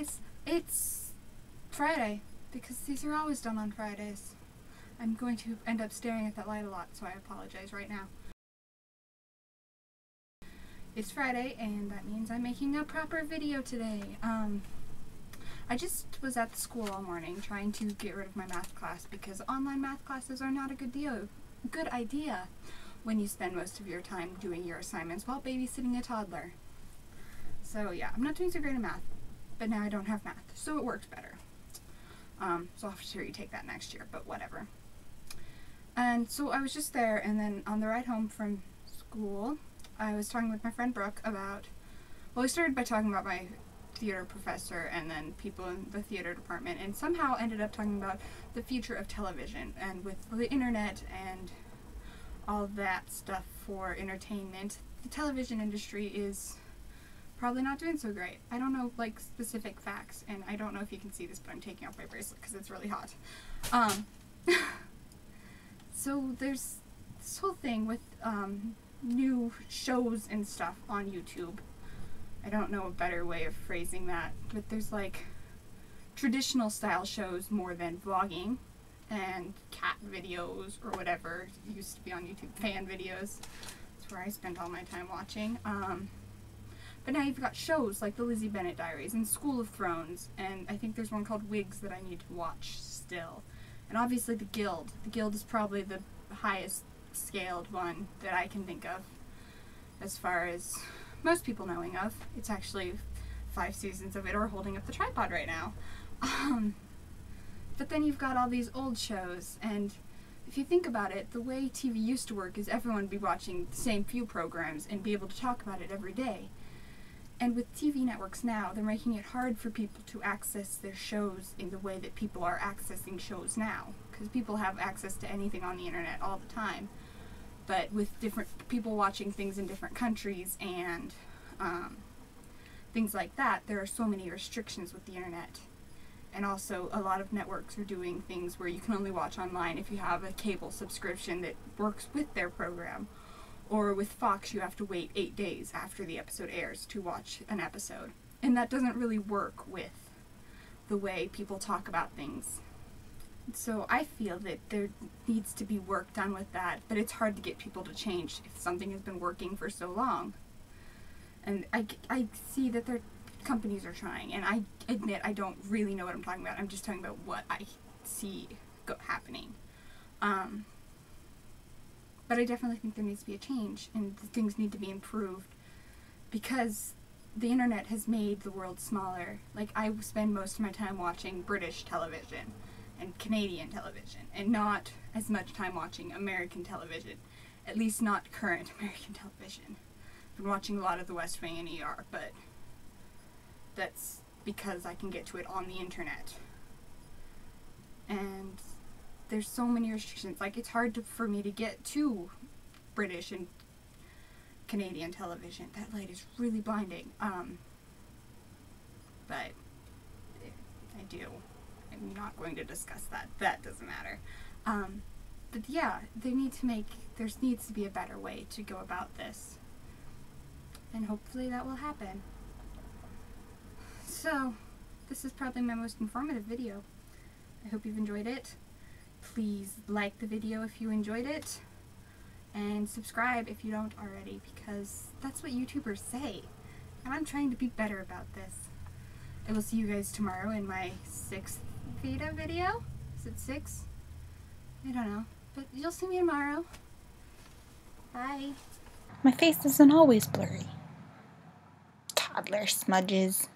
guys, it's Friday, because these are always done on Fridays. I'm going to end up staring at that light a lot, so I apologize right now. It's Friday, and that means I'm making a proper video today. I just was at the school all morning trying to get rid of my math class because online math classes are not a good idea when you spend most of your time doing your assignments while babysitting a toddler. So yeah, I'm not doing so great at math, but now I don't have math, so it works better. So I'll have to retake that next year, but whatever. And so I was just there, and then on the ride home from school, I was talking with my friend Brooke about, well, we started by talking about my theater professor and then people in the theater department, and somehow ended up talking about the future of television, and with the internet and all that stuff for entertainment, the television industry is probably not doing so great. I don't know, like, specific facts, and I don't know if you can see this, but I'm taking off my bracelet because it's really hot. So there's this whole thing with new shows and stuff on YouTube. I don't know a better way of phrasing that, but there's like traditional style shows more than vlogging and cat videos or whatever used to be on YouTube, fan videos. That's where I spend all my time watching. But now you've got shows like the Lizzie Bennet Diaries and School of Thrones, and I think there's one called Wigs that I need to watch still. And obviously The Guild. The Guild is probably the highest scaled one that I can think of as far as most people knowing of. It's actually 5 seasons of it or holding up the tripod right now. But then you've got all these old shows, and if you think about it, the way TV used to work is everyone would be watching the same few programs and be able to talk about it every day. And with TV networks now, they're making it hard for people to access their shows in the way that people are accessing shows now. Because people have access to anything on the internet all the time. But with different people watching things in different countries and things like that, there are so many restrictions with the internet. And also, a lot of networks are doing things where you can only watch online if you have a cable subscription that works with their program. Or with Fox, you have to wait 8 days after the episode airs to watch an episode. And that doesn't really work with the way people talk about things. So I feel that there needs to be work done with that, but it's hard to get people to change if something has been working for so long. And I see that their companies are trying, and I admit I don't really know what I'm talking about. I'm just talking about what I see happening. But I definitely think there needs to be a change, and things need to be improved, because the internet has made the world smaller. Like, I spend most of my time watching British television and Canadian television, and not as much time watching American television. At least not current American television. I've been watching a lot of The West Wing and ER, but that's because I can get to it on the internet. And there's so many restrictions. Like, it's hard for me to get to British and Canadian television. That light is really blinding. But I do. I'm not going to discuss that. That doesn't matter. But yeah, there needs to be a better way to go about this. And hopefully that will happen. So, this is probably my most informative video. I hope you've enjoyed it. Please like the video if you enjoyed it, and subscribe if you don't already, because that's what YouTubers say, and I'm trying to be better about this. I will see you guys tomorrow in my 6th Vita video. Is it 6? I don't know, but you'll see me tomorrow. Bye. My face isn't always blurry. Toddler Smudges.